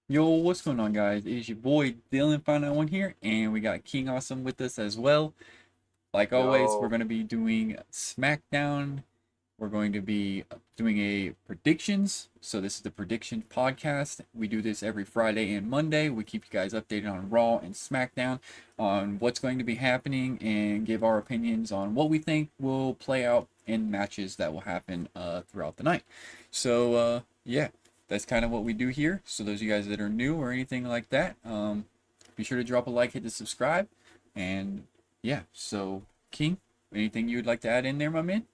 Yo, what's going on, guys? It's your boy Dylan, Find Out One here, and we got King Awesome with us as well. Like always, we're Yo, going to be doing Smackdown. We're going to be doing a predictions. So this is the prediction podcast. We do this every Friday and Monday. We keep you guys updated on Raw and Smackdown, on what's going to be happening, and give our opinions on what we think will play out in matches that will happen throughout the night. So yeah, that's kind of what we do here. So those of you guys that are new or anything like that, be sure to drop a like, hit the subscribe, and yeah. So King, anything you would like to add in there, my man?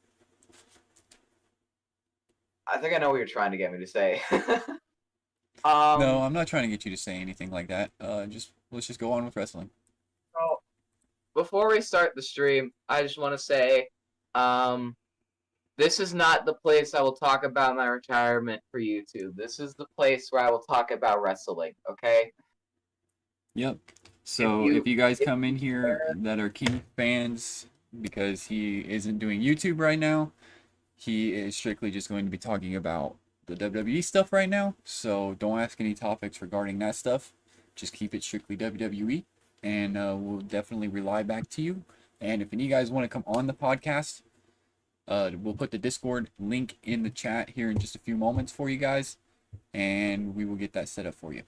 I think I know what you're trying to get me to say. No, um, I'm not trying to get you to say anything like that. Just let's just go on with wrestling. so before we start the stream, I just want to say, um, this is not the place I will talk about my retirement for YouTube. This is the place where I will talk about wrestling. Okay? Yep. If So if you you guys if come you in here care, that are King fans because he isn't doing YouTube right now, he is strictly just going to be talking about the WWE stuff right now. So don't ask any topics regarding that stuff. Just keep it strictly WWE, and we'll definitely rely back to you. And if any of you guys want to come on the podcast, we'll put the Discord link in the chat here in just a few moments for you guys, and we will get that set up for you.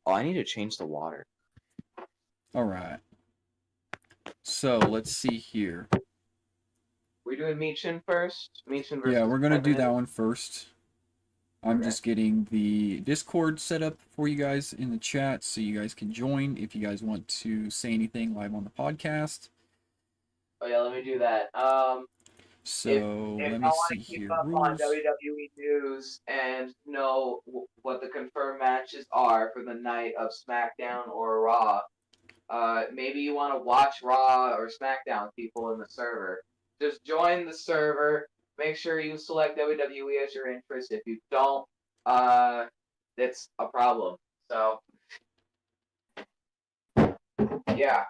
oh, I need to change the water. All right. So let's see here. We doing Michin first? Michin Yeah, versus we're gonna do Pepin. that one first. I'm Okay. just getting the Discord set up for you guys in the chat so you guys can join if you guys want to say anything live on the podcast. Oh yeah, let me do that. If So if let I me want see to keep here. up on Rules. WWE news and know what the confirmed matches are for the night of SmackDown or Raw, maybe you want to watch Raw or SmackDown people in the server. Just join the server. Make sure you select WWE as your interest. If you don't, uh, it's a problem. So yeah,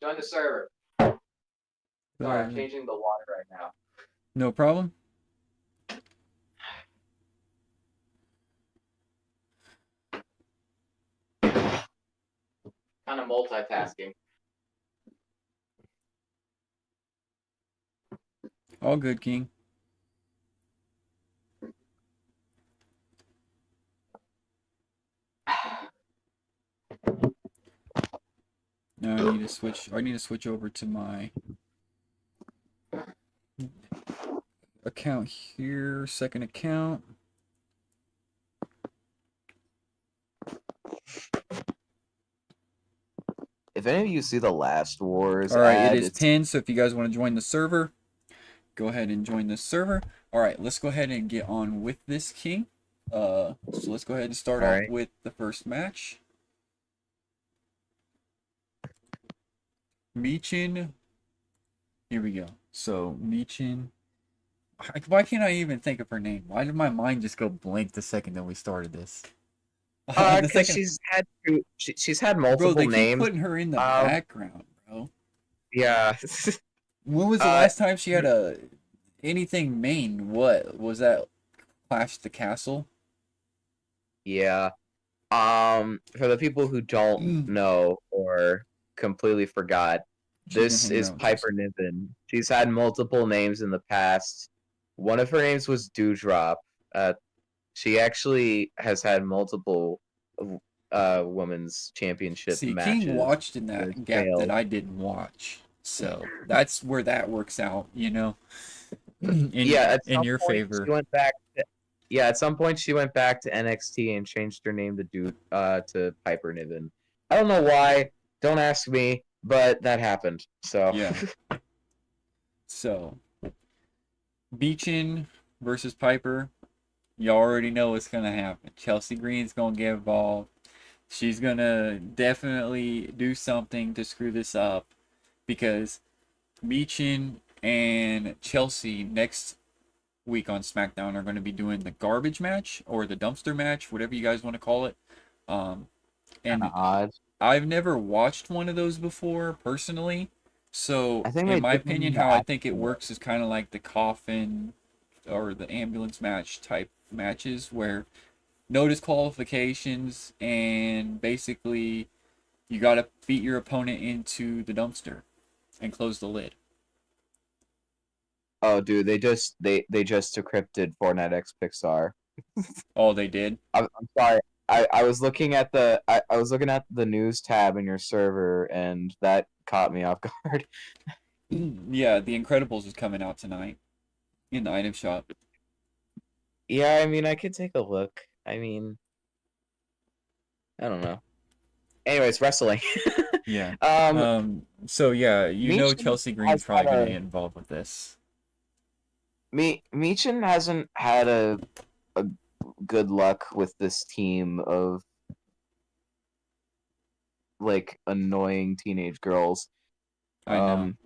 join the server. Sorry, I'm Uh, changing the water right now. no problem. Kind of multitasking. All good, King. Now I need to switch. I need to switch over to my account here. Second account. If any of you see the Last Wars All right, it ad, is it's pinned. So if you guys want to join the server, go ahead and join this server. All right, let's go ahead and get on with this, King. So let's go ahead and start all off right. with the first match. Michin. Here we go. So Michin. Why can't I even think of her name? Why did my mind just go blank the second that we started this? The Because second, she's had bro, multiple they keep names. putting her in the Um, background, bro. yeah. When was the uh, last time she had a anything main? What was that? Clash the Castle? yeah. For the people who don't know or completely forgot, She's been this hanging is around with us. Piper Niven. She's had multiple names in the past. One of her names was Dewdrop. She actually has had multiple women's championship See, King matches watched in that that gap that failed. I didn't watch. So that's where that works out, you know, in Yeah, at in some your point favor. she went back to, yeah, at some point she went back to NXT and changed her name to Piper Niven. I don't know why. Don't ask me, but that happened. So Yeah. So Beechin versus Piper, you already know what's gonna happen. Chelsea Green's gonna get involved. She's gonna definitely do something to screw this up because Beechin and Chelsea next week on SmackDown are going to be doing the garbage match or the dumpster match, whatever you guys want to call it. Um, kind of and odd. I've never watched one of those before personally. So, I think in they my did them opinion, in the how I think it afternoon. works is kind of like the coffin or the ambulance match type matches where no disqualifications and basically you got to beat your opponent into the dumpster and close the lid. Oh, dude, they just decrypted Fortnite X Pixar. Oh, they did? I'm sorry. I was looking at I was looking at the news tab in your server, and that caught me off guard. Yeah, The Incredibles is coming out tonight in the item shop. Yeah, I mean, I could take a look. I mean, I don't know. Anyways, wrestling. Yeah. um, So yeah, you know Michin Chelsea Green's has probably had going to a get involved with this. Michin hasn't had a good luck with this team of like annoying teenage girls. I know. Um,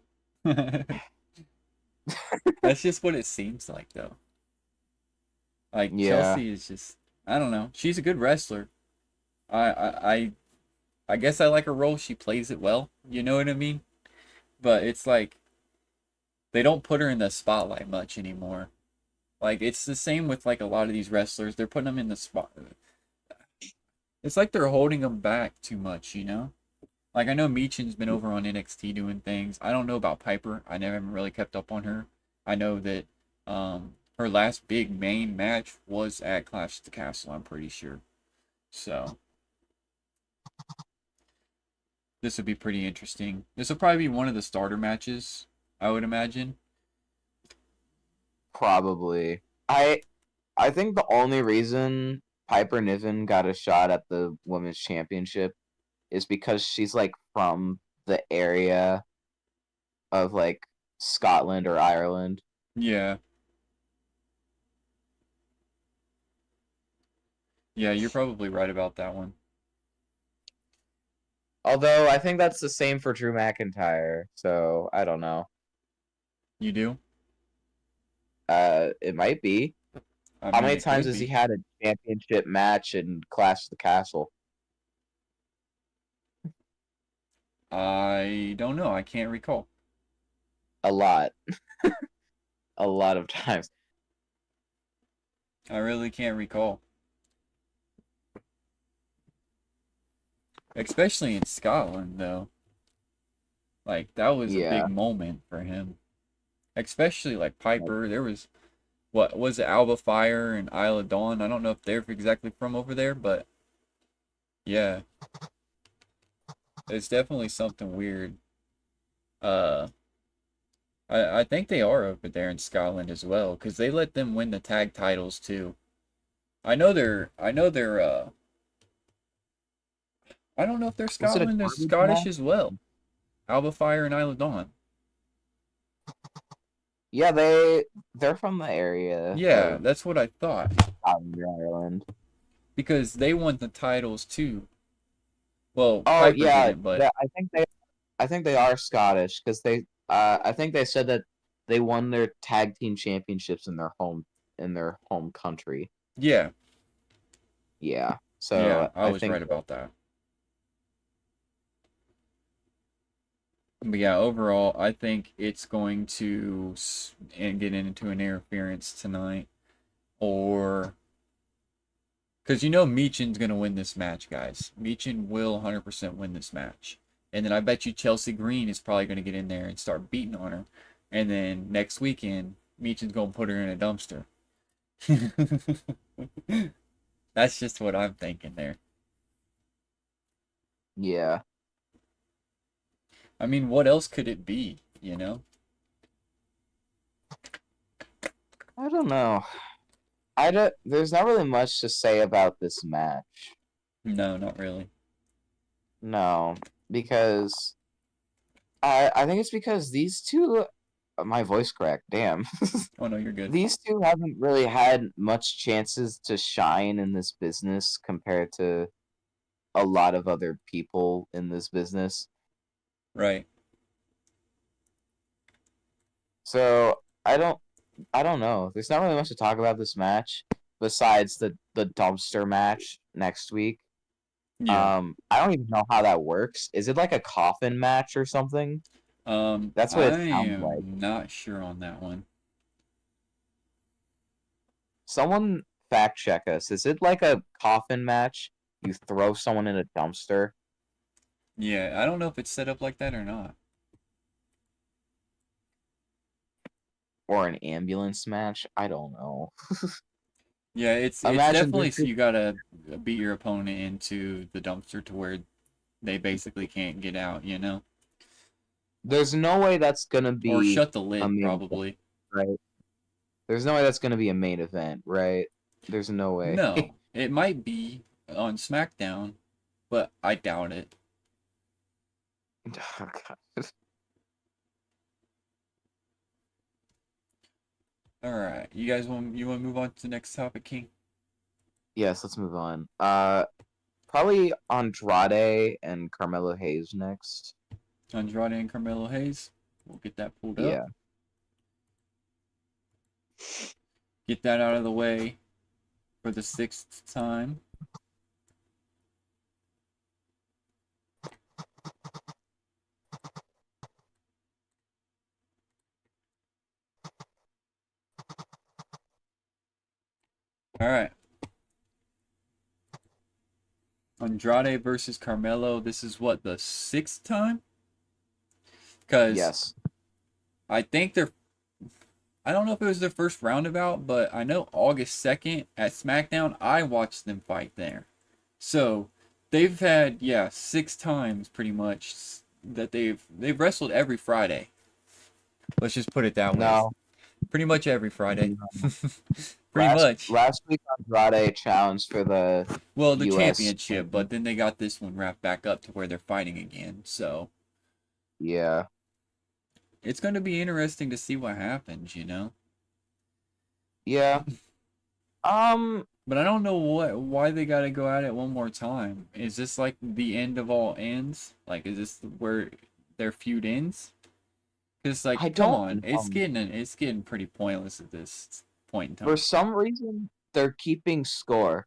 That's just what it seems like though. Like yeah. Chelsea is just I don't know. She's a good wrestler. I guess I like her role. She plays it well. You know what I mean? But it's like they don't put her in the spotlight much anymore. Like it's the same with like a lot of these wrestlers. They're putting them in the spot. It's like they're holding them back too much, you know? Like I know Meechin's been over on NXT doing things. I don't know about Piper. I never haven't really kept up on her. I know that her last big main match was at Clash at the Castle, I'm pretty sure. So this would be pretty interesting. This will probably be one of the starter matches, I would imagine. Probably. I think the only reason Piper Niven got a shot at the women's championship is because she's like from the area of like Scotland or Ireland. Yeah. Yeah, you're probably right about that one. Although I think that's the same for Drew McIntyre, so I don't know. You do? It might be. I How mean, many it times could has he be. had a championship match in Clash of the Castle? I don't know. I can't recall. A lot. A lot of times. I really can't recall. Especially in Scotland, though. Like, that was a Yeah. big moment for him. Especially, like, Piper. There was, what was it, Alba Fire and Isle of Dawn? I don't know if they're exactly from over there, but yeah. It's definitely something weird. Uh, I think they are over there in Scotland as well, because they let them win the tag titles too. I don't know if they're Was it a Scotland or garbage Scottish match? as well. Alba Fire and Isle of Dawn. Yeah, they're from the area Yeah, of that's what I thought. Scotland or Ireland. Because they won the titles too. Well, Oh Piper yeah, didn't, but yeah, I think they are Scottish because they I think they said that they won their tag team championships in their home country. yeah, Yeah. yeah, So I I was think right about that. But yeah, overall, I think it's going to and get into an interference tonight, or because you know Meechin's gonna win this match, guys. Meechin will 100% win this match, and then I bet you Chelsea Green is probably gonna get in there and start beating on her, and then next weekend Meechin's gonna put her in a dumpster. That's just what I'm thinking there. yeah. I mean, what else could it be, you know? I don't know. I don't there's not really much to say about this match. No, not really. No, because I think it's because these two my voice cracked, damn. Oh no, you're good. These two haven't really had much chances to shine in this business compared to a lot of other people in this business. Right. So I don't know. There's not really much to talk about this match besides the dumpster match next week. Yeah. I don't even know how that works. Is it like a coffin match or something? That's what I it sounds like. am not sure on that one. Someone fact check us. Is it like a coffin match? You throw someone in a dumpster? Yeah, I don't know if it's set up like that or not. Or an ambulance match? I don't know. Yeah, it's Imagine definitely there's so you gotta beat your opponent into the dumpster to where they basically can't get out, you know? there's no way that's gonna Or be shut the a lid, main event, probably. right? There's no way that's gonna be a main event, right? There's no way. No, it might be on SmackDown, but I doubt it. Oh, God. All right, you want to move on to the next topic, King? Yes, let's move on. Probably Andrade and Carmelo Hayes next. Andrade and Carmelo Hayes. We'll get that pulled up. Yeah. Get that out of the way for the 6th time. All right. Andrade versus Carmelo. This is what, the 6th time? Because Yes. I think I don't know if it was their first roundabout, but I know August 2nd at SmackDown, I watched them fight there. So they've had, yeah, 6 times pretty much that they've wrestled every Friday. Let's just put it that way. No. Pretty much every Friday. Pretty Last, much. Last week Andrade challenged for the Well, the US championship, but then they got this one wrapped back up to where they're fighting again. So Yeah. it's going to be interesting to see what happens, you know? Yeah. But I don't know why they got to go at it one more time. Is this like the end of all ends? Like, is this where their feud ends? Because like, I come don't on, know. it's getting pretty pointless at this point in time. For some reason they're keeping score.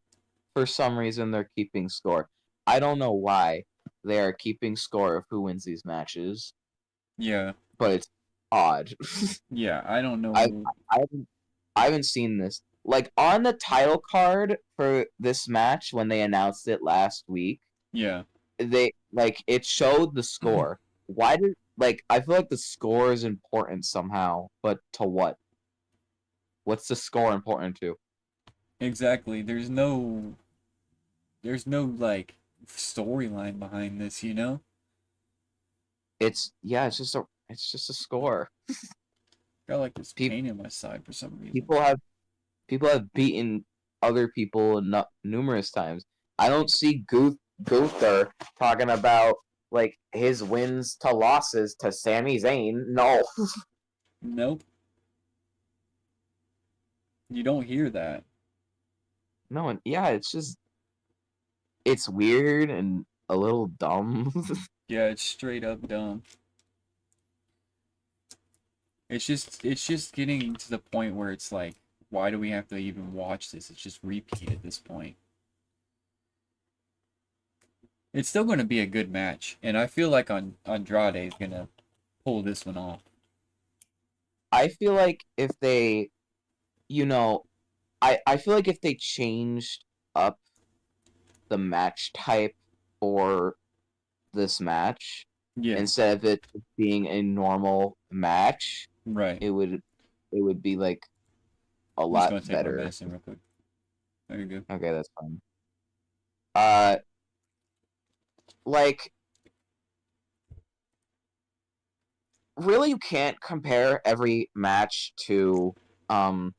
For some reason they're keeping score. I don't know why they are keeping score of who wins these matches, Yeah, but it's odd. yeah, I don't know. I I haven't seen this. Like on the title card for this match when they announced it last week, Yeah, it showed the score. Why did I feel like the score is important somehow, but to what? What's the score important to? exactly. There's no like storyline behind this, you know? It's it's just a score. Got like this Pe- pain in my side for some reason. people have beaten other people numerous times. I don't see Gunther talking about like his wins to losses to Sami Zayn. No. Nope. You don't hear that. No, and yeah, it's weird and a little dumb. Yeah, it's straight up dumb. It's just getting to the point where it's like, why do we have to even watch this? It's just repeat at this point. It's still going to be a good match, and I feel like Andrade is going to pull this one off. I feel like if they, I feel like if they changed up the match type for this match, Yeah, instead of it being a normal match, right. it would be like a I'm just lot going to take my better. medicine real quick. There you go. Okay, that's fine. Uh, like, really, you can't compare every match to Braun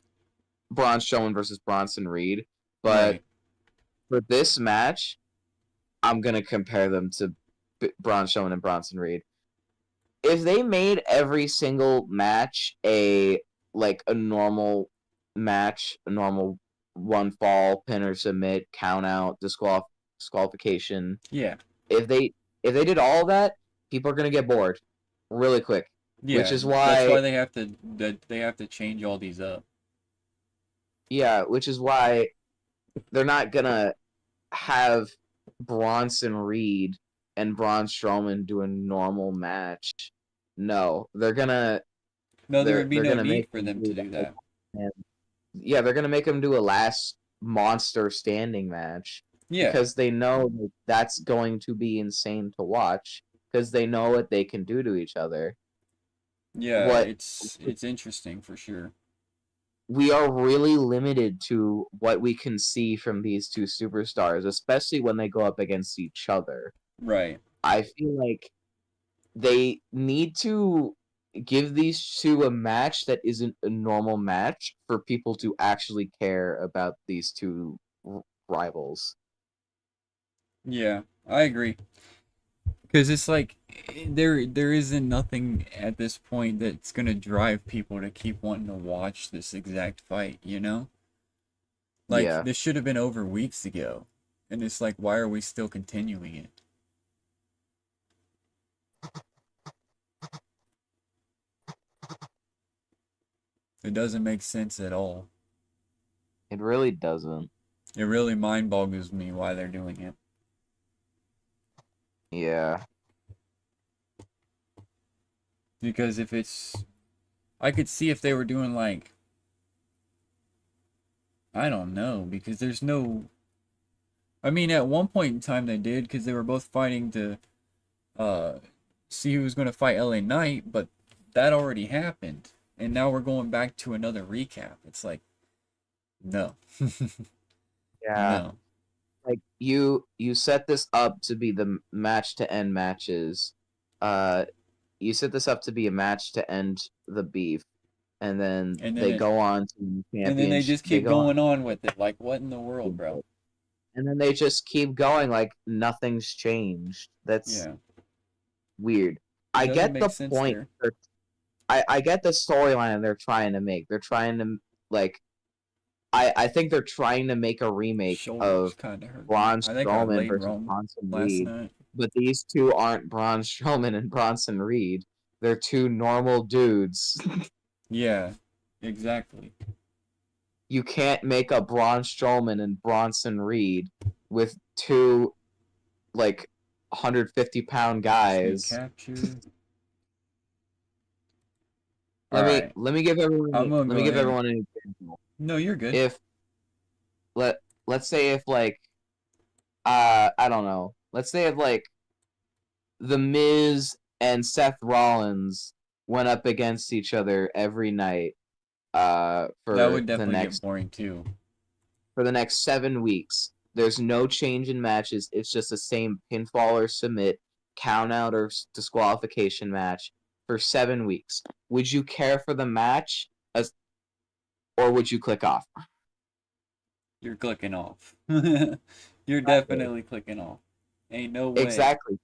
Strowman versus Bronson Reed, but Right. for this match, I'm gonna compare them to Braun Strowman and Bronson Reed. If they made every single match a normal match, a normal one fall, pin or submit, count out, disqualification. Yeah. If they did all that, people are gonna get bored really quick. Yeah. Which is That's why why they have to change all these up. which is why they're not gonna have Bronson Reed and Braun Strowman do a normal match. No, No, there would be they're no gonna need make for them to do that. and they're gonna make them do a last monster standing match Yeah, because they know that that's going to be insane to watch because they know what they can do to each other. yeah, What it's interesting for sure. we are really limited to what we can see from these two superstars, especially when they go up against each other. Right. I feel like they need to give these two a match that isn't a normal match for people to actually care about these two rivals. Yeah, I agree. Because it's like there isn't nothing at this point that's gonna drive people to keep wanting to watch this exact fight, you know? Like Yeah. this should have been over weeks ago. And it's like why are we still continuing it? It doesn't make sense at all. It really doesn't. It really mind boggles me why they're doing it. Yeah. Because if it's I could see if they were doing like I don't know, because there's no I mean at one point in time they did because they were both fighting to uh see who was going to fight LA Knight, but that already happened. And now we're going back to another recap. It's like no. Yeah. No. Like you set this up to be the match to end matches. Uh you set this up to be a match to end the beef, and then And then they it go on to the and then they championship. just They keep go on, going on with it. Like what in the world, bro? and then they just keep going like nothing's changed. That's Yeah. weird. It I doesn't get make the sense point. there. I get the storyline they're trying to make. They're trying to like I think they're trying to make a remake Shoulders of kind of hurt me. Braun I think I Strowman laid versus wrong Bronson last Reed, night. but these two aren't Braun Strowman and Bronson Reed. They're two normal dudes. Yeah, exactly. You can't make a Braun Strowman and Bronson Reed with two like 150-pound Screen guys. capture. All Let me right. let me give I'm everyone gonna let me go give ahead. everyone an example. No, you're good. If let's say if like I don't know. Let's say if like The Miz and Seth Rollins went up against each other every night That would definitely get boring too. for the next 7 weeks. There's no change in matches. It's just the same pinfall or submit, count out or disqualification match for 7 weeks. Would you care for the match or would you click off? You're clicking off. You're definitely clicking off. Ain't no way. Exactly.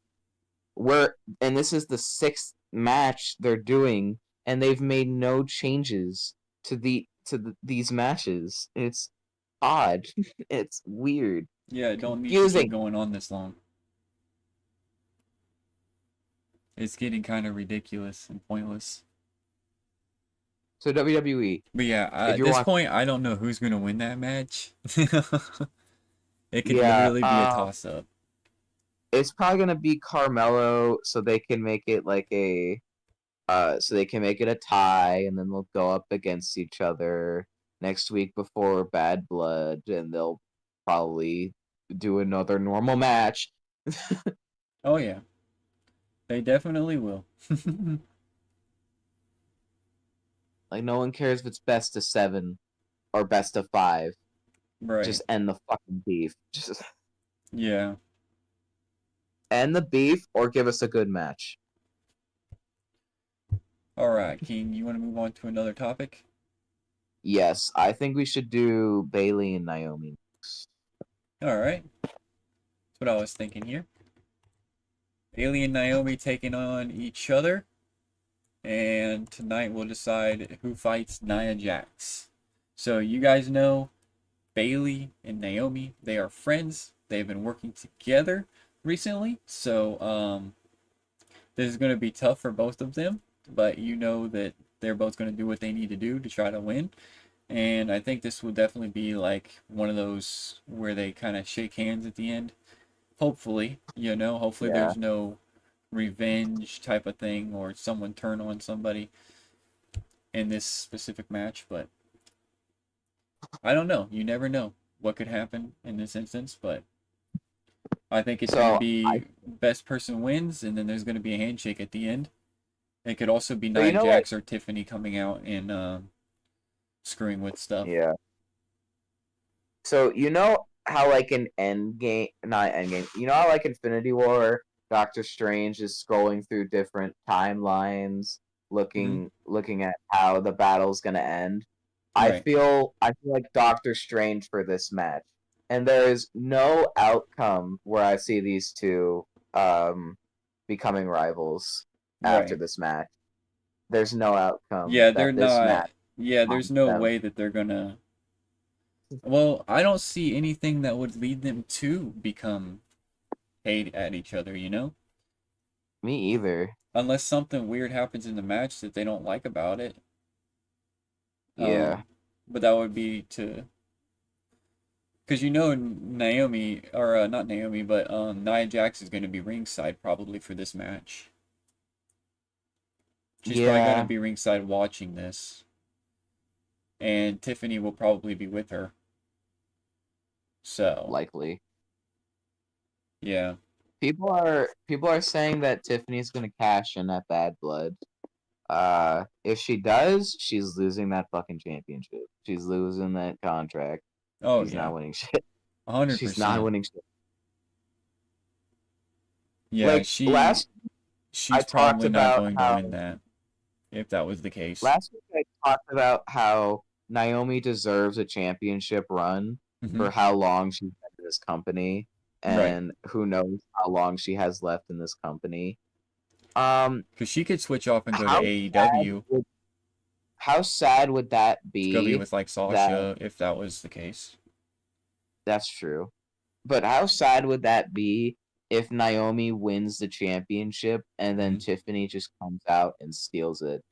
And this is the 6th match they're doing, and they've made no changes these matches. It's odd. It's weird. Yeah, it don't need to keep Confusing. going on this long. It's getting kind of ridiculous and pointless. So WWE, But yeah, if at you're this watching, point, I don't know who's gonna win that match. It could yeah, literally be a toss up. it's probably gonna be Carmelo, so they can make it like so they can make it a tie, and then they'll go up against each other next week before Bad Blood, and they'll probably do another normal match. Oh yeah, they definitely will. Like no one cares if it's best of 7 or best of 5. Right. Just end the fucking beef. Just Yeah. end the beef or give us a good match. All right, King. You want to move on to another topic? Yes, I think we should do Bailey and Naomi next. All right. That's what I was thinking here. Bailey and Naomi taking on each other, and tonight we'll decide who fights Nia Jax. So you guys know Bailey and Naomi, they are friends. They've been working together recently, so this is going to be tough for both of them, but you know that they're both going to do what they need to do to try to win. And I think this will definitely be like one of those where they kind of shake hands at the end. Hopefully, hopefully Yeah. there's no revenge type of thing or someone turn on somebody in this specific match, but I don't know. You never know. what could happen in this instance, but I think it's going to So be best person wins, and then there's going to be a handshake at the end. It could also be so Nia you know like Jax or Tiffany coming out and screwing with stuff. yeah. So you know how like in Endgame, not Endgame. You know how like Infinity War, Doctor Strange is scrolling through different timelines, Hmm. looking at how the battle's gonna end. Right. I feel like Doctor Strange for this match, and there is no outcome where I see these two becoming rivals after Right. this match. There's no outcome Yeah, they're that this not. match Yeah, there's promised no them. way that they're gonna. Well, I don't see anything that would lead them to become hate at each other, you know? Me either. Unless something weird happens in the match that they don't like about it. Yeah. Um, but that would be to, because you know Naomi, or not Naomi, but Nia Jax is going to be ringside probably for this match. She's probably going to Yeah. be ringside watching this, and Tiffany will probably be with her. So, Likely. yeah. People are saying that Tiffany's gonna cash in at Bad Blood. If she does, she's losing that fucking championship. She's losing that contract. Oh, She's yeah. not winning shit. She's not 100%. winning shit. Yeah, Like I she's talked probably not about going to how win that if that was the case. last week I talked about how Naomi deserves a championship run Hmm. for how long she's been in this company, Right. and who knows how long she has left in this company. Um, Because she could switch off and go to how sad AEW. would how sad would that Go be be? with like That Sasha if that was the case. that's true. But how sad would that be if Naomi wins the championship and then Hmm. Tiffany just comes out and steals it?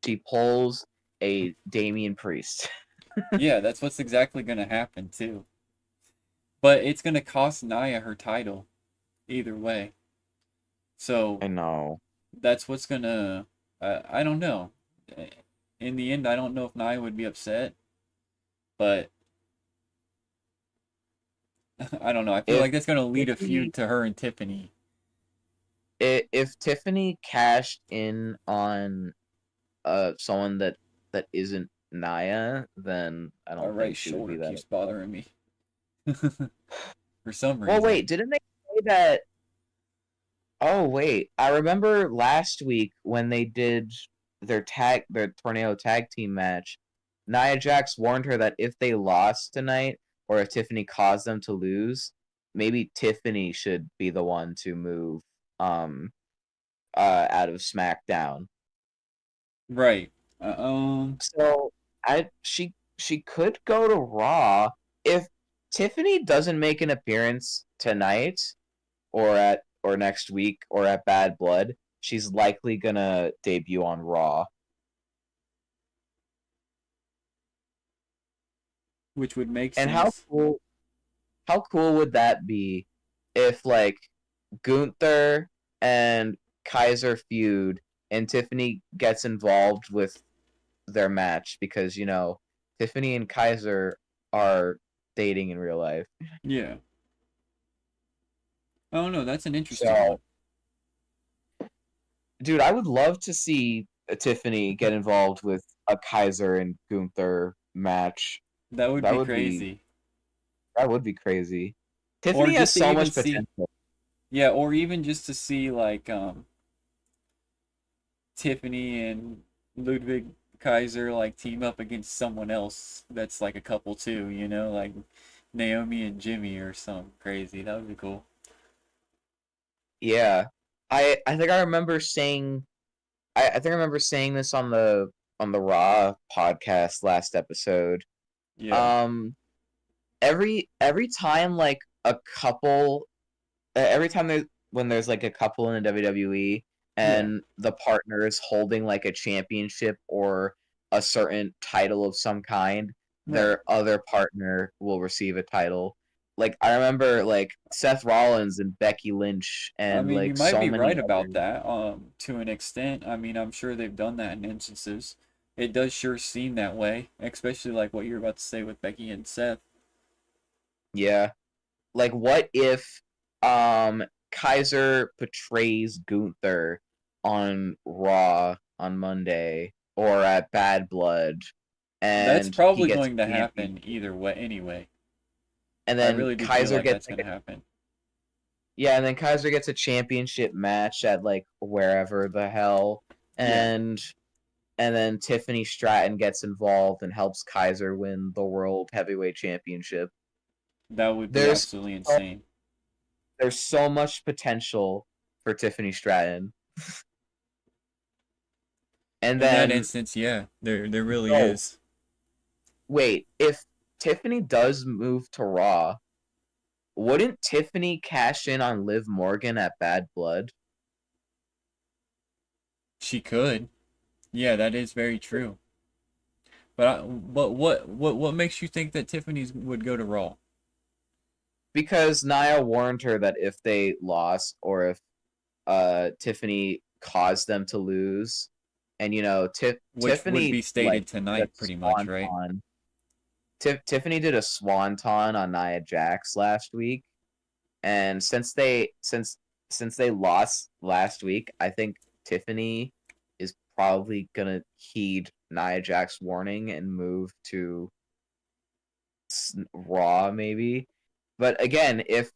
She pulls a Damian Priest. Yeah, that's what's exactly going to happen too. But it's going to cost Nia her title either way. So I know. that's what's going to. I don't know. In the end, I don't know if Nia would be upset, but I don't know. I feel If like that's going to lead a Tiffany feud to her and Tiffany. if Tiffany cashed in on someone that isn't Naya, then I My don't right think she would shoulder be that keeps upset. bothering me for some Well, reason. wait, didn't they say that? Oh, wait. I remember last week when they did their tornado tag team match, Nia Jax warned her that if they lost tonight or if Tiffany caused them to lose, maybe Tiffany should be the one to move out of SmackDown. Right. So she could go to Raw if Tiffany doesn't make an appearance tonight or next week or at Bad Blood. She's likely gonna debut on Raw. Which would make And sense. how cool would that be if like Gunther and Kaiser feud and Tiffany gets involved with their match because Tiffany and Kaiser are dating in real life. Yeah. I don't know. That's an interesting one. So, dude, I would love to see Tiffany get involved with a Kaiser and Gunther match. That would That be would be crazy. that would be crazy. Or Tiffany has just to so even much see, potential. yeah, or even just to see like Tiffany and Ludwig Kaiser like team up against someone else that's like a couple too, you know, like Naomi and Jimmy or something crazy. That would be cool. Yeah. I think I remember saying I think I remember saying this on the Raw podcast last episode. Yeah. Um every time like a couple every time there's like a couple in the WWE Yeah. and the partner is holding like a championship or a certain title of some kind, Right. their other partner will receive a title. Like I remember like Seth Rollins and Becky Lynch I and mean, you like might so be many right about others. that, to an extent. I mean, I'm sure they've done that in instances. It does sure seem that way, especially like what you're about to say with Becky and Seth. Yeah. Like, what if Kaiser betrays Gunther on Raw on Monday or at Bad Blood, That's and he probably gets going to champion, happen either way anyway. and I then really do feel Kaiser like gets that's going to happen. yeah, and then Kaiser gets a championship match at like wherever the hell, Yeah, and then Tiffany Stratton gets involved and helps Kaiser win the World Heavyweight Championship. that would be There's absolutely so, insane. there's so much potential for Tiffany Stratton. And In that then, instance, yeah, there really oh, is. wait, if Tiffany does move to Raw, wouldn't Tiffany cash in on Liv Morgan at Bad Blood? She could. Yeah, that is very true. But what makes you think that Tiffany's would go to Raw? Because Nia warned her that if they lost or if Tiffany caused them to lose, and Which would Tiffany be like stated did a tonight, pretty much, right? swanton. Tiffany did a swanton on Nia Jax last week, and since they lost last week, I think Tiffany is probably gonna heed Nia Jax's warning and move to Raw maybe. But again, if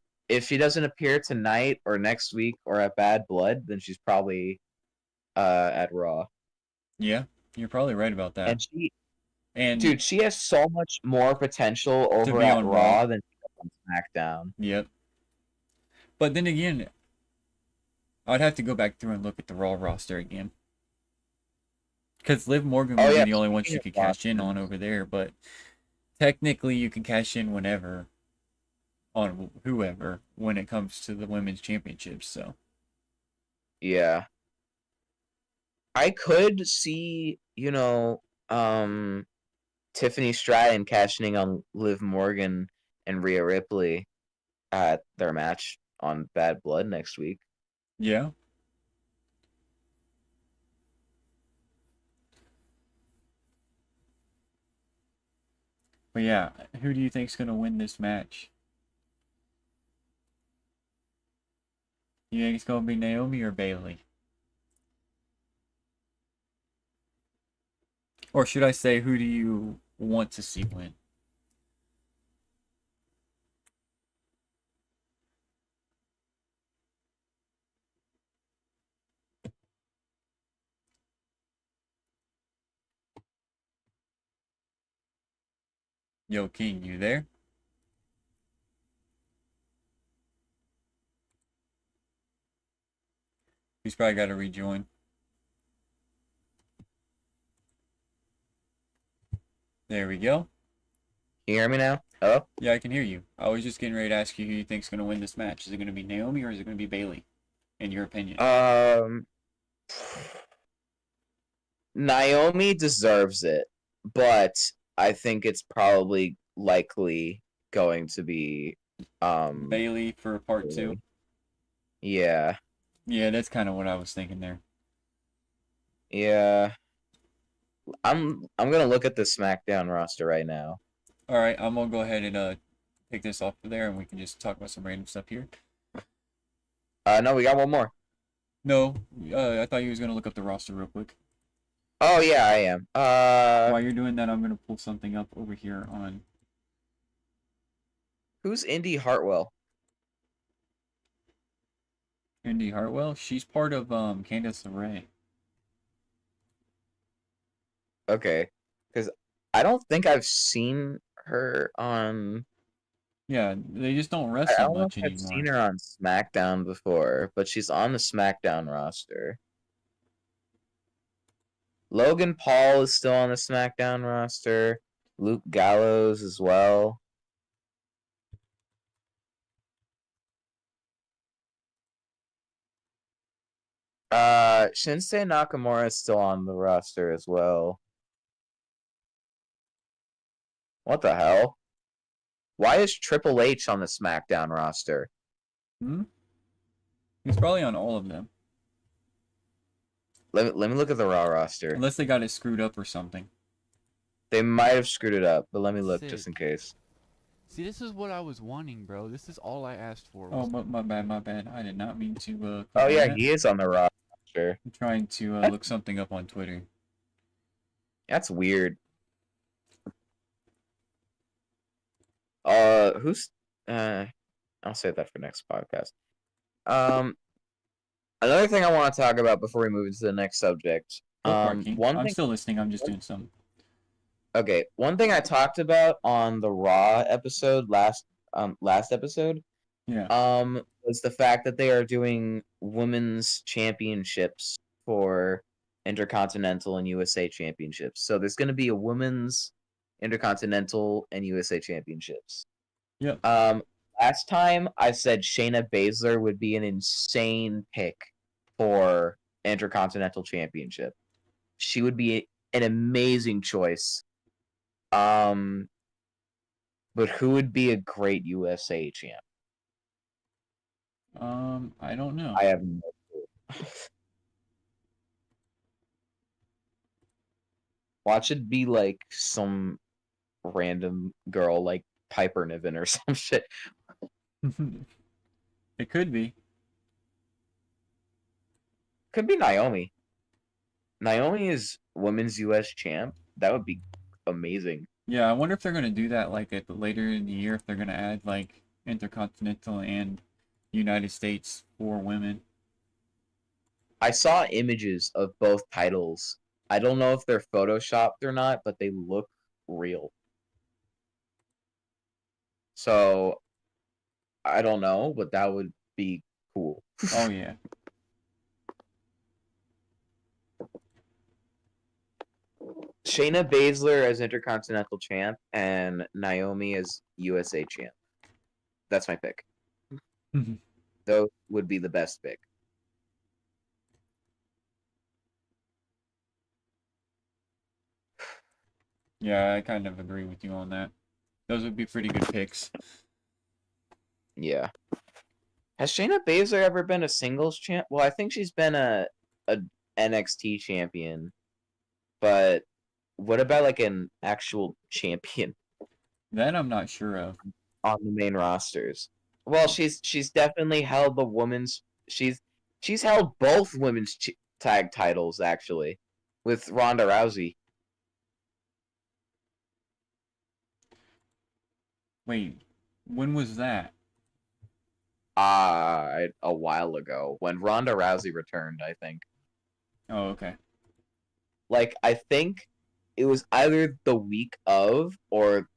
she doesn't appear tonight or next week or at Bad Blood, then she's probably at Raw. Yeah, you're probably right about that. And And dude, she has so much more potential to over be at on Raw, Raw than she does on SmackDown. yep. But then again, I'd have to go back through and look at the Raw roster again. Because Liv Morgan Oh would be yeah, the only one speaking she of could cash in on rosters, over there, but technically you can cash in whenever on whoever when it comes to the women's championships. So yeah, I could see Tiffany Stratton cashing on Liv Morgan and Rhea Ripley at their match on Bad Blood next week. yeah, but yeah, who do you think's gonna win this match? You think it's gonna be Naomi or Bailey? Or should I say, who do you want to see win? Yo, King, you there? He's probably got to rejoin. There we go. Can you hear me now? Oh, Yeah, I can hear you. I was just getting ready to ask you who you think's going to win this match. Is it going to be Naomi or is it going to be Bailey? In your opinion? um, Naomi deserves it, but I think it's probably likely going to be Bailey for part two. Bailey. Yeah, Yeah, that's kind of what I was thinking there. yeah. I'm gonna look at the SmackDown roster right now. All right, I'm gonna go ahead and take this off of there, and we can just talk about some random stuff here. No, we got one more. No, I thought you was gonna look up the roster real quick. Oh yeah, I am. While you're doing that, I'm gonna pull something up over here on Who's Indy Hartwell? Indy Hartwell. She's part of Candice LeRae. Okay, because I don't think I've seen her on. Yeah, they just don't I wrestle don't know much if I've seen anymore. her on SmackDown before, but she's on the SmackDown roster. Logan Paul is still on the SmackDown roster. Luke Gallows as well. Shinsuke Nakamura is still on the roster as well. What the hell? Why is Triple H on the SmackDown roster? Hmm? He's probably on all of them, Let me look at the Raw roster. unless they got it screwed up or something. They might have screwed it up, but let me look just in case. See, this is what I was wanting, bro. This is all I asked for. Oh, my bad, my bad. I did not mean to click Oh on yeah, that. he is on the roster. I'm trying to look something up on Twitter. That's weird. Who's I'll save that for next podcast. Another thing I want to talk about before we move into the next subject. Go for it, King. One I'm thing. still listening. I'm just doing some. Okay, one thing I talked about on the Raw episode last episode Yeah. was the fact that they are doing women's championships for Intercontinental and USA championships. So there's going to be a women's Intercontinental and USA championships. Yep. Last time I said Shayna Baszler would be an insane pick for Intercontinental Championship. She would be an amazing choice. But who would be a great USA champ? I don't know. I have no clue. Watch it be like some random girl like Piper Niven or some shit. It could be. Could be Naomi. Naomi is women's US champ. That would be amazing. Yeah, I wonder if they're gonna do that like at later in the year. If they're gonna add like Intercontinental and United States for women. I saw images of both titles. I don't know if they're photoshopped or not, but they look real. So I don't know, but that would be cool. Oh yeah. Shayna Baszler as Intercontinental Champ and Naomi as USA Champ. That's my pick. Those would be the best pick. Yeah, I kind of agree with you on that. Those would be pretty good picks. Yeah. Has Shayna Baszler ever been a singles champ? Well, I think she's been a NXT champion. But what about like an actual champion That I'm not sure of. on the main rosters? Well, she's definitely held the women's. She's held both women's tag titles actually, with Ronda Rousey. Wait, when was that? A while ago when Ronda Rousey returned, I think. Oh, okay. Like I think it was either the week of or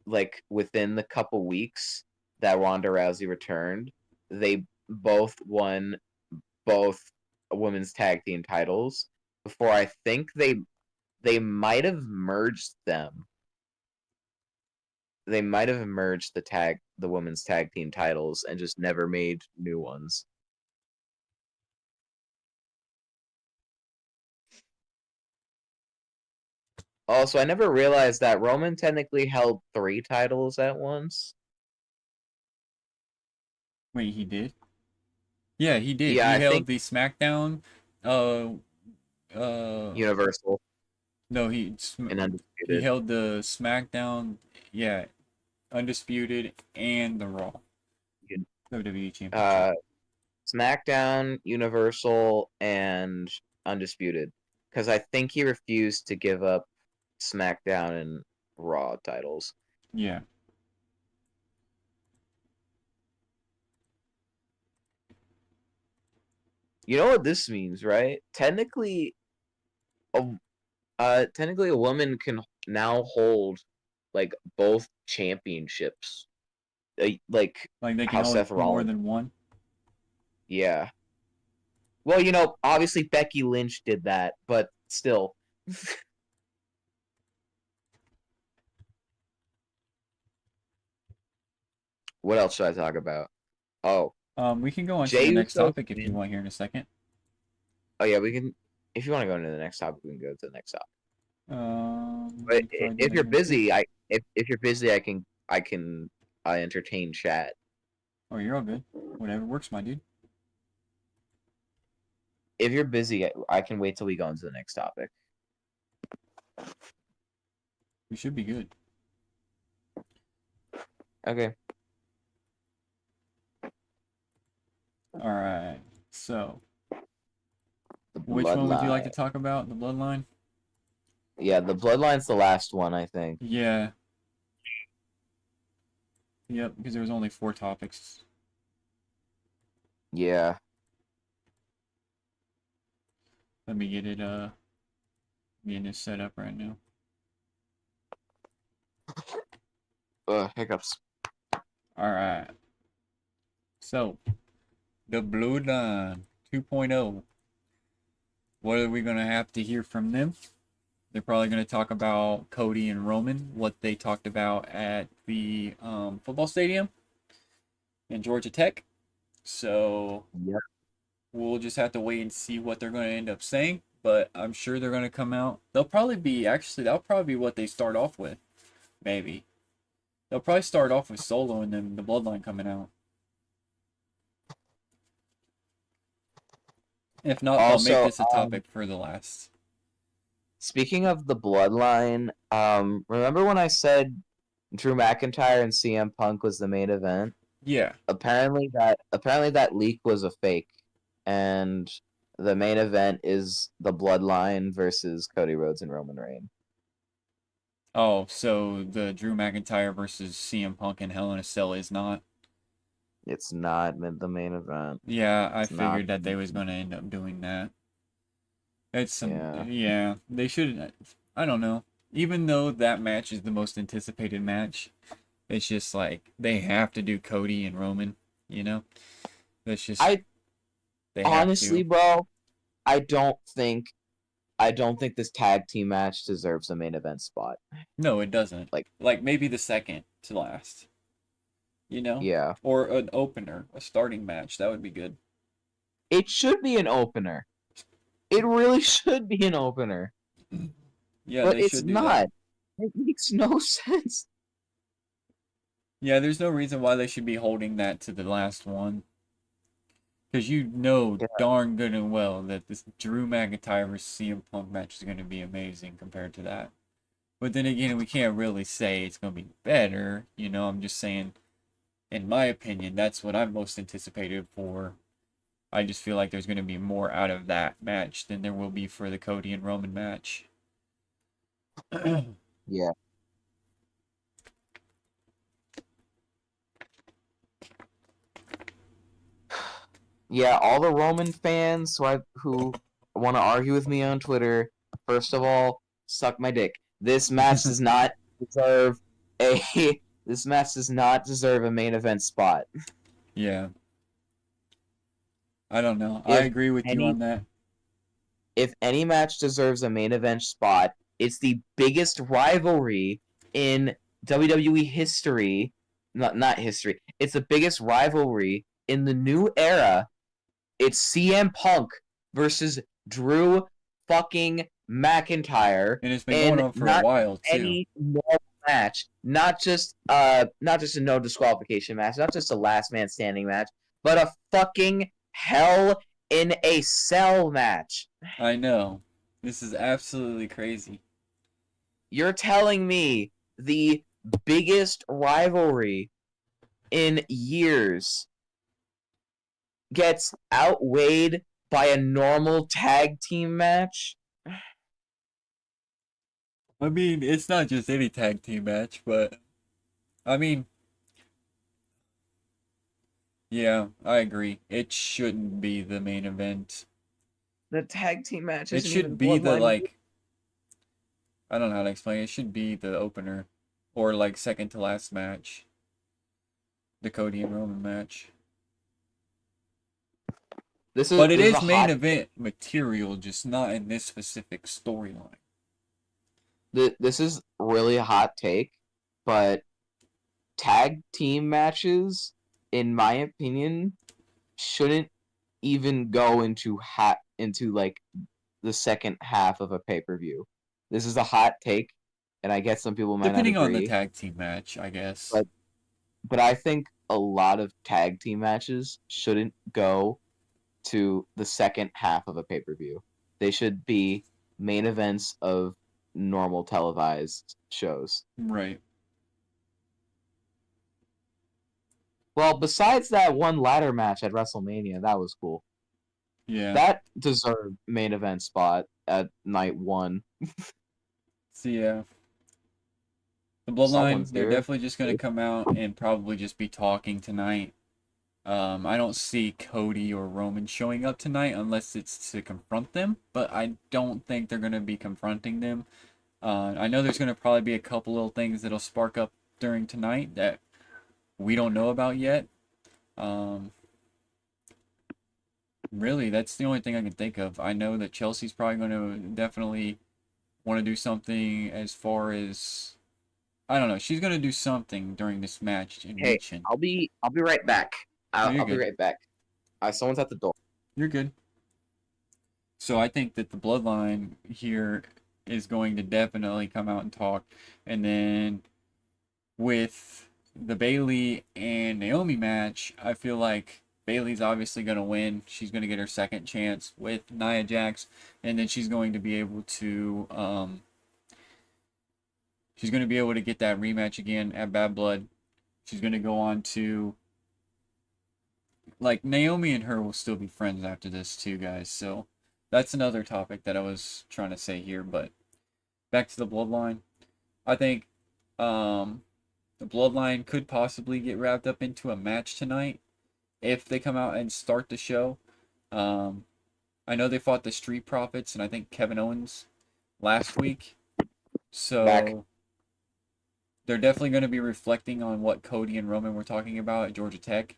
like within the couple weeks that Ronda Rousey returned. They both won both women's tag team titles before I think they might have merged them. They might have merged the women's tag team titles and just never made new ones. Also, I never realized that Roman technically held 3 titles at once. Wait, he did? Yeah, he did. Yeah, He I held think the SmackDown. Uh, Universal no, and he Undisputed. held the SmackDown. Yeah, Undisputed and the Raw Un- WWE Championship. SmackDown, Universal, and Undisputed. Because I think he refused to give up SmackDown and Raw titles. Yeah. You know what this means, right? Technically, a woman can now hold like both championships, like Like they can how hold Seth more Rollins. than one. Yeah. Well, obviously Becky Lynch did that, but still. What else should I talk about? Oh, We can go on to Jey the next Uso. topic if you want here in a second. Oh yeah, we can. If you want to go into the next topic, we can go to the next topic. Let But me find if it you're here. busy, if you're busy, I can entertain chat. Oh, you're all good. Whatever works, my dude. If you're busy, I can wait till we go into the next topic. We should be good. Okay. All right. So, The which one would you like to Bloodline. talk about? The Bloodline? Yeah, the Bloodline's the last one, I think. Yeah. Yep, because there was only 4 topics. Yeah. Let me get it getting it set up right now. Hiccups. All right. So, the Bloodline 2.0. What are we going to have to hear from them? They're probably going to talk about Cody and Roman, what they talked about at the football stadium in Georgia Tech. So Yeah. we'll just have to wait and see what they're going to end up saying. But I'm sure they're going to come out. That'll probably be what they start off with. Maybe. They'll probably start off with Solo and then the Bloodline coming out. If not, they'll make Also, this a topic for the last. speaking of the Bloodline, remember when I said Drew McIntyre and CM Punk was the main event? Yeah. Apparently that leak was a fake, and the main event is the Bloodline versus Cody Rhodes and Roman Reigns. Oh, so the Drew McIntyre versus CM Punk and Hell in a Cell is not. It's not the main event. Yeah, I It's not. figured that they was going to end up doing that. It's some, Yeah. yeah, they should. I don't know. Even though that match is the most anticipated match, it's just like they have to do Cody and Roman. You know, that's just they have Honestly, to. bro, I don't think this tag team match deserves a main event spot. No, it doesn't. Like, Maybe the second to last. You know, yeah. or an opener, a starting match. That would be good. It should be an opener. It really should be an opener. Yeah, But they it's should do that. not. It makes no sense. Yeah, there's no reason why they should be holding that to the last one. Because you know Yeah. darn good and well that this Drew McIntyre versus CM Punk match is going to be amazing compared to that. But then again, we can't really say it's going to be better. You know, I'm just saying, in my opinion, that's what I'm most anticipated for. I just feel like there's going to be more out of that match than there will be for the Cody and Roman match. Yeah. Yeah, all the Roman fans who want to argue with me on Twitter, first of all, suck my dick. This match does not deserve a this match does not deserve a main event spot. Yeah. I don't know. I agree with you on that. If any match deserves a main event spot, it's the biggest rivalry in WWE history. Not history. It's the biggest rivalry in the new era. It's CM Punk versus Drew fucking McIntyre. And it's been going on for a while too. Any normal match, not just a no disqualification match, not just a last man standing match, but a fucking Hell in a Cell match. I know. This is absolutely crazy. You're telling me the biggest rivalry in years gets outweighed by a normal tag team match? I mean, it's not just any tag team match, but I mean, yeah, I agree. It shouldn't be the main event. The tag team match It isn't should even be the Bloodline. I don't know how to explain it. It should be the opener or like second to last match. The Cody and Roman match. But it is main event material, just not in this specific storyline. This is really a hot take, but tag team matches, in my opinion, shouldn't even go into like the second half of a pay-per-view. This is a hot take, and I guess some people might Depending not agree. on the tag team match, I guess. But I think a lot of tag team matches shouldn't go to the second half of a pay-per-view. They should be main events of normal televised shows. Right. Well, besides that one ladder match at WrestleMania, that was cool. Yeah. That deserved main event spot at night 1. So yeah. The Someone's Bloodline, they're here. definitely just gonna come out and probably just be talking tonight. I don't see Cody or Roman showing up tonight unless it's to confront them, but I don't think they're gonna be confronting them. I know there's gonna probably be a couple little things that'll spark up during tonight that we don't know about yet. Um, Really, that's the only thing I can think of. I know that Chelsea's probably going to definitely want to do something as far as I don't know. She's going to do something during this match and Hey, mention. I'll be right back. No, you're I'll be good. right back. Someone's at the door. You're good. So I think that the Bloodline here is going to definitely come out and talk, and then with the Bailey and Naomi match, I feel like Bailey's obviously going to win. She's going to get her second chance with Nia Jax, and then she's going to be able to get that rematch again at Bad Blood. She's going to go on to like Naomi and her will still be friends after this too, guys. So that's another topic that I was trying to say here, but back to the Bloodline. I think the Bloodline could possibly get wrapped up into a match tonight if they come out and start the show. I know they fought the Street Profits and I think Kevin Owens last week. So Back. they're definitely going to be reflecting on what Cody and Roman were talking about at Georgia Tech.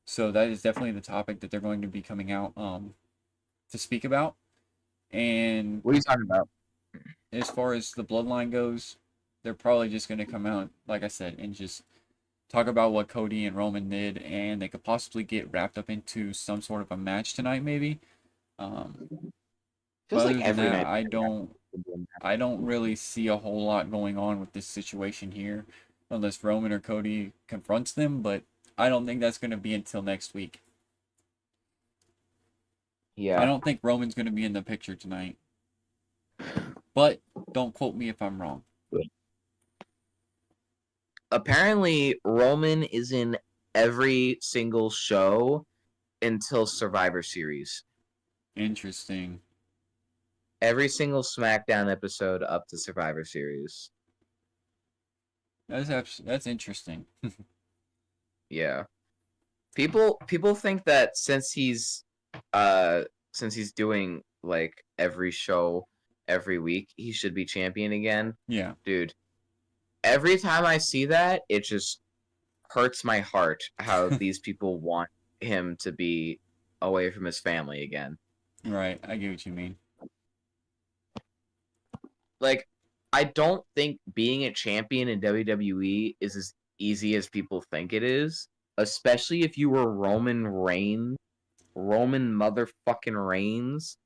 So that is definitely the topic that they're going to be coming out to speak about. And What are you talking about? as far as the Bloodline goes, they're probably just going to come out, like I said, and just talk about what Cody and Roman did, and they could possibly get wrapped up into some sort of a match tonight, maybe. But Feels other like than every that, night. I don't really see a whole lot going on with this situation here, unless Roman or Cody confronts them. But I don't think that's going to be until next week. I Yeah. don't think Roman's going to be in the picture tonight. But don't quote me if I'm wrong. Apparently, Roman is in every single show until Survivor Series. Interesting. Every single SmackDown episode up to Survivor Series. That's interesting. Yeah. People think that since he's doing like every show every week, he should be champion again. Yeah. Dude, every time I see that, it just hurts my heart how these people want him to be away from his family again. Right. I get what you mean. Like, I don't think being a champion in WWE is as easy as people think it is, especially if you were Roman motherfucking Reigns.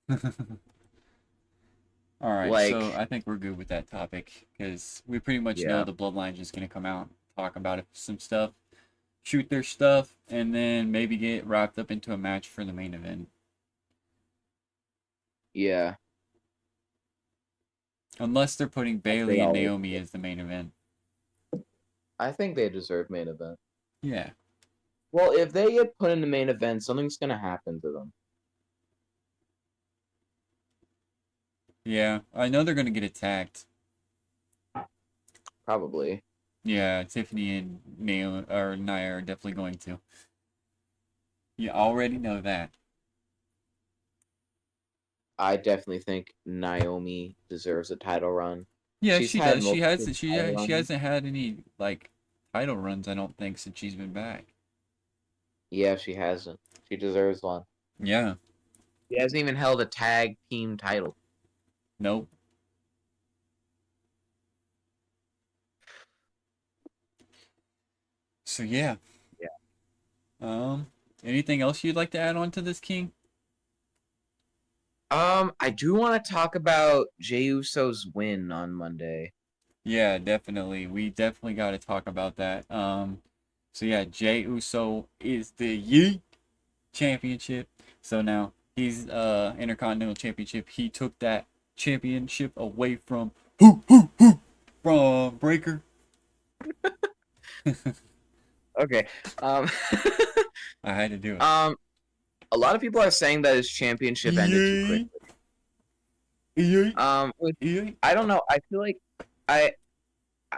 All right, Like, so I think we're good with that topic because we pretty much know yeah. the Bloodline's just gonna come out, talk about it, some stuff, shoot their stuff, and then maybe get wrapped up into a match for the main event. Yeah. Unless they're putting Bailey they and always Naomi as the main event. I think they deserve main event. Yeah. Well, if they get put in the main event, something's gonna happen to them. Yeah, I know they're gonna get attacked. Probably. Yeah, Tiffany and Naomi or Nia are definitely going to. You already know that. I definitely think Naomi deserves a title run. Yeah, She's she had does. She multiple has. She title she runs. hasn't had any like title runs. I don't think since she's been back. Yeah, she hasn't. She deserves one. Yeah. She hasn't even held a tag team title. Nope. So yeah. Yeah. Anything else you'd like to add on to this, King? I do want to talk about Jey Uso's win on Monday. Yeah, definitely. We definitely got to talk about that. So yeah, Jey Uso is the Yeet Championship. So now he's Intercontinental Championship. He took that championship away from from Breaker. Okay. Um, I had to do it. a lot of people are saying that his championship ended too quickly. Which, I don't know. I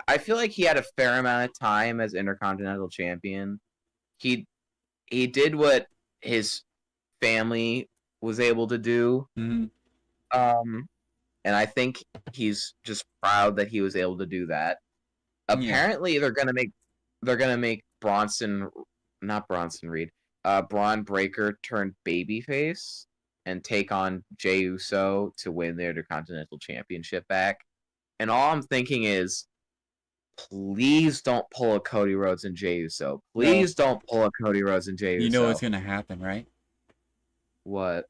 I feel like he had a fair amount of time as Intercontinental Champion. He he did what his family was able to do. Mhm. And I think he's just proud that he was able to do that. Yeah. Apparently, they're gonna make not Bronson Reed, Braun Breaker turn babyface and take on Jey Uso to win the Intercontinental Championship back. And all I'm thinking is, please don't pull a Cody Rhodes and Jey Uso. Please don't pull a Cody Rhodes and Jey Uso. You know what's gonna happen, right? What?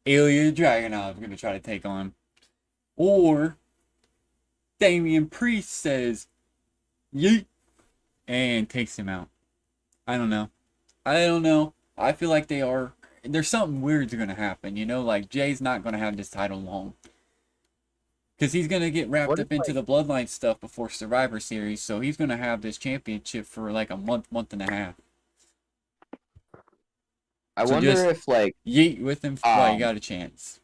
Ilya Dragunov gonna try to take on, or Damian Priest says, "Yeet," and takes him out. I don't know. I feel like there's something weird's gonna happen. Like Jay's not gonna have this title long. Because he's going to get wrapped What up if, into like, the Bloodline stuff before Survivor Series, so he's going to have this championship for like a month and a half. I So wonder just if, like, yeet with him while you got a chance.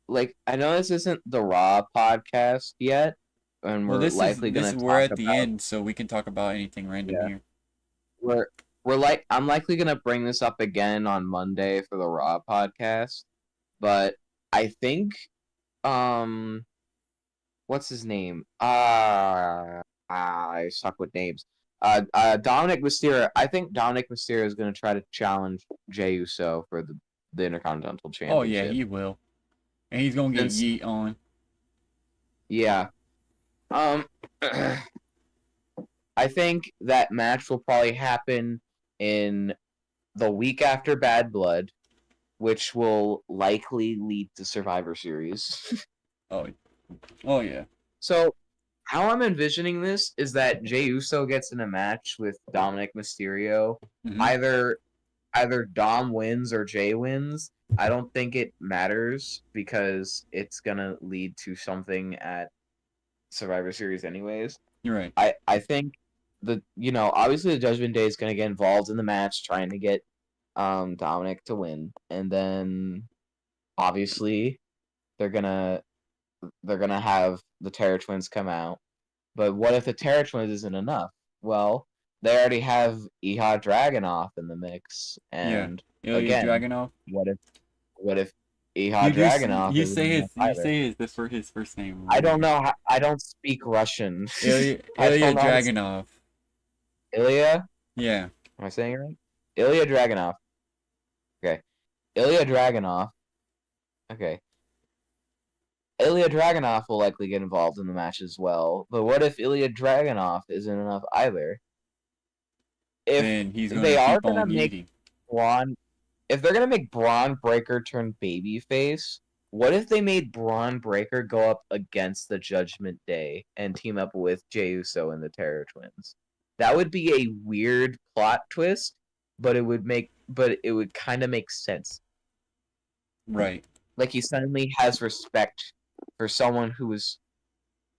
like, I know this isn't the Raw podcast yet, and Well, we're likely gonna we're talk at the about end, so we can talk about anything random here. I'm likely gonna bring this up again on Monday for the Raw podcast, but I think what's his name? I suck with names. Dominic Mysterio. I think Dominic Mysterio is gonna try to challenge Jey Uso for the Intercontinental Championship. Oh yeah, he will, and he's gonna get yeet on. Yeah. I think that match will probably happen in the week after Bad Blood, which will likely lead to Survivor Series. Oh yeah. So, how I'm envisioning this is that Jey Uso gets in a match with Dominic Mysterio. Mhm. Either Dom wins or Jey wins. I don't think it matters because it's gonna lead to something at Survivor Series anyways. You're right. I think obviously the Judgment Day is gonna get involved in the match trying to get Dominic to win. And then obviously they're gonna have the Terror Twins come out. But what if the Terror Twins isn't enough? Well, they already have Ihad Dragunov in the mix. And Ilya again, Dragunov. what if Ihad Dragunov You isn't say enough either? his first name. I don't know. I don't speak Russian. Ilya Dragunov. Ilya? Yeah. Am I saying it right? Ilya Dragunov. Okay. Ilya Dragunov. Okay. Ilya Dragunov will likely get involved in the match as well. But what if Ilya Dragunov isn't enough either? Then he's If they are keep gonna on make eating. if they're gonna make Braun Breaker turn babyface, what if they made Braun Breaker go up against the Judgment Day and team up with Jey Uso and the Terror Twins? That would be a weird plot twist, but it would kind of make sense. Right. Like he suddenly has respect for someone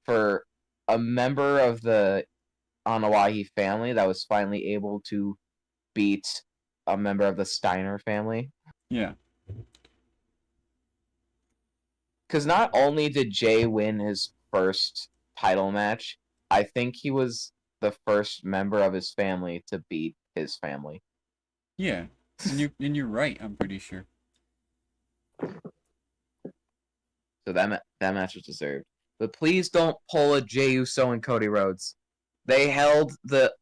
for a member of the Anawahi family that was finally able to beat a member of the Steiner family. Yeah. Because not only did Jay win his first title match, I think he was the first member of his family to beat his family. Yeah. And you're right, I'm pretty sure. So that match was deserved. But please don't pull a Jey Uso and Cody Rhodes. They held the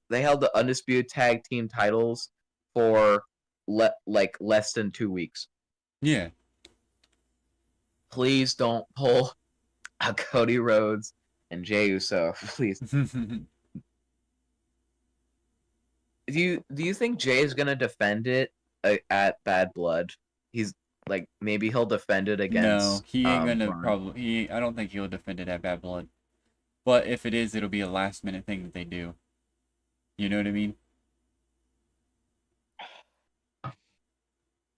undisputed tag team titles for less than 2 weeks. Yeah. Please don't pull a Cody Rhodes and Jey Uso, please. Do you think Jay is gonna defend it at Bad Blood? He's maybe he'll defend it against. No, he ain't gonna Braun. I don't think he'll defend it at Bad Blood. But if it is, it'll be a last minute thing that they do. You know what I mean?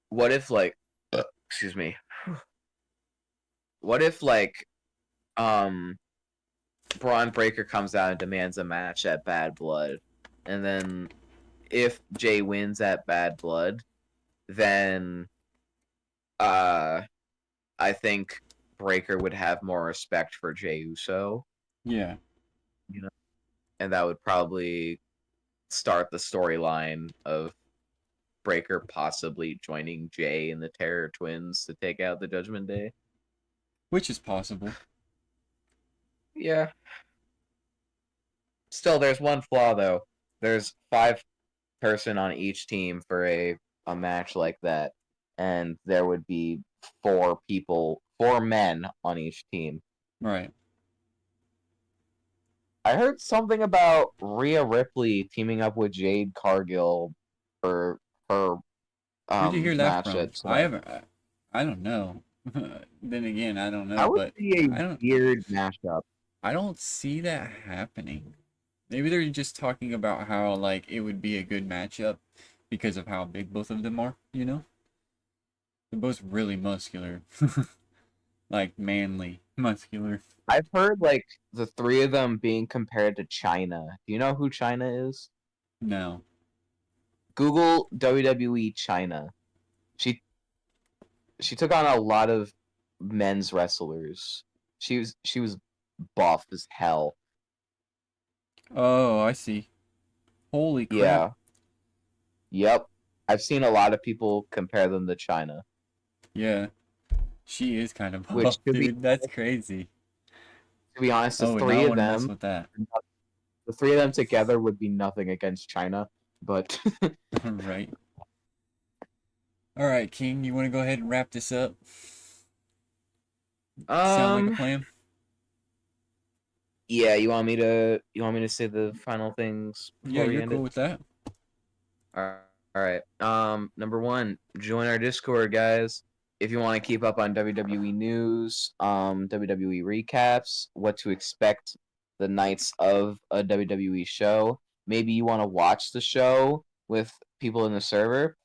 What if excuse me. What if Braun Breaker comes out and demands a match at Bad Blood, and then if Jay wins at Bad Blood, then I think Breaker would have more respect for Jey Uso, Yeah. you know, and that would probably start the storyline of Breaker possibly joining Jay and the Terror Twins to take out the Judgment Day. Which is possible. Yeah. Still, there's one flaw though. There's 5 person on each team for a match like that, and there would be 4 men on each team. Right. I heard something about Rhea Ripley teaming up with Jade Cargill for her Where'd you hear that match from? at I haven't. I don't know. Then again, I don't That know, would but be I a don't. weird mashup. I don't see that happening. Maybe they're just talking about how like it would be a good matchup because of how big both of them are. You know, they're both really muscular, like manly, muscular. I've heard like the 3 of them being compared to China. Do you know who China is? No. Google WWE China. She took on a lot of men's wrestlers. She was buff as hell. Oh, I see. Holy crap. Yeah. Yep. I've seen a lot of people compare them to China. Yeah. She is kind of Which, buff, to be dude. That's crazy. To be honest, the Oh, three now I of want to mess them, with that. the 3 of them together would be nothing against China. But Right. All right, King. You want to go ahead and wrap this up? Sound like a plan? yeah, you want me to say the final things Yeah, before we you're end cool it? with that. All right. Number 1, join our Discord, guys. If you want to keep up on WWE news, WWE recaps, what to expect the nights of a WWE show. Maybe you want to watch the show with people in the server.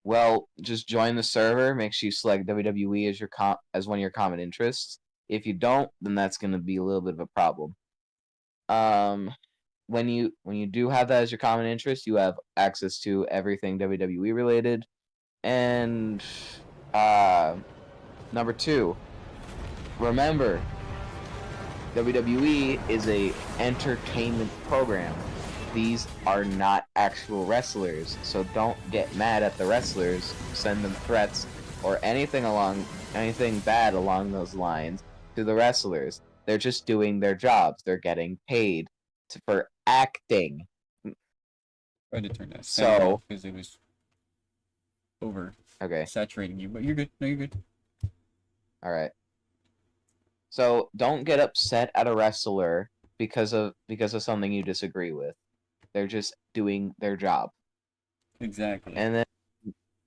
Well, just join the server. Make sure you select WWE as as one of your common interests. If you don't, then that's going to be a little bit of a problem. When you do have that as your common interest, you have access to everything WWE related. And number 2, remember, WWE is a entertainment program. These are not actual wrestlers, so don't get mad at the wrestlers, send them threats, or anything bad along those lines to the wrestlers. They're just doing their jobs. They're getting paid for acting. Tried to turn that sound So, off because it was over okay, saturating you, but you're good. No, you're good. all right. So don't get upset at a wrestler because of something you disagree with. They're just doing their job. Exactly. And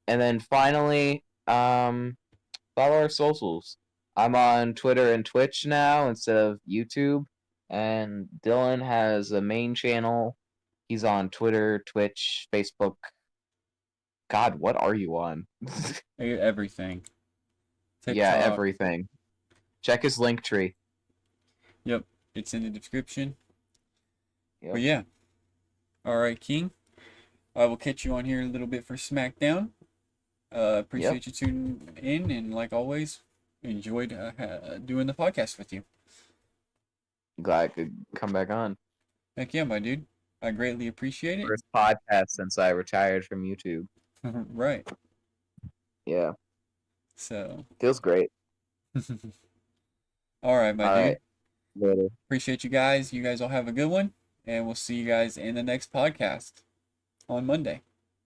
then finally, follow our socials. I'm on Twitter and Twitch now instead of YouTube. And Dylan has a main channel. He's on Twitter, Twitch, Facebook. God, what are you on? Everything. TikTok. Yeah, everything. Check his link tree. Yep, it's in the description. Yep. But yeah. All right, King. I will catch you on here a little bit for SmackDown. Appreciate you tuning in, and like always, enjoyed doing the podcast with you. Glad I could come back on. Heck yeah, my dude. I greatly appreciate it. First podcast since I retired from YouTube. Right. Yeah. So. Feels great. All right, my dude. Later. Appreciate you guys. You guys all have a good one, and we'll see you guys in the next podcast on Monday.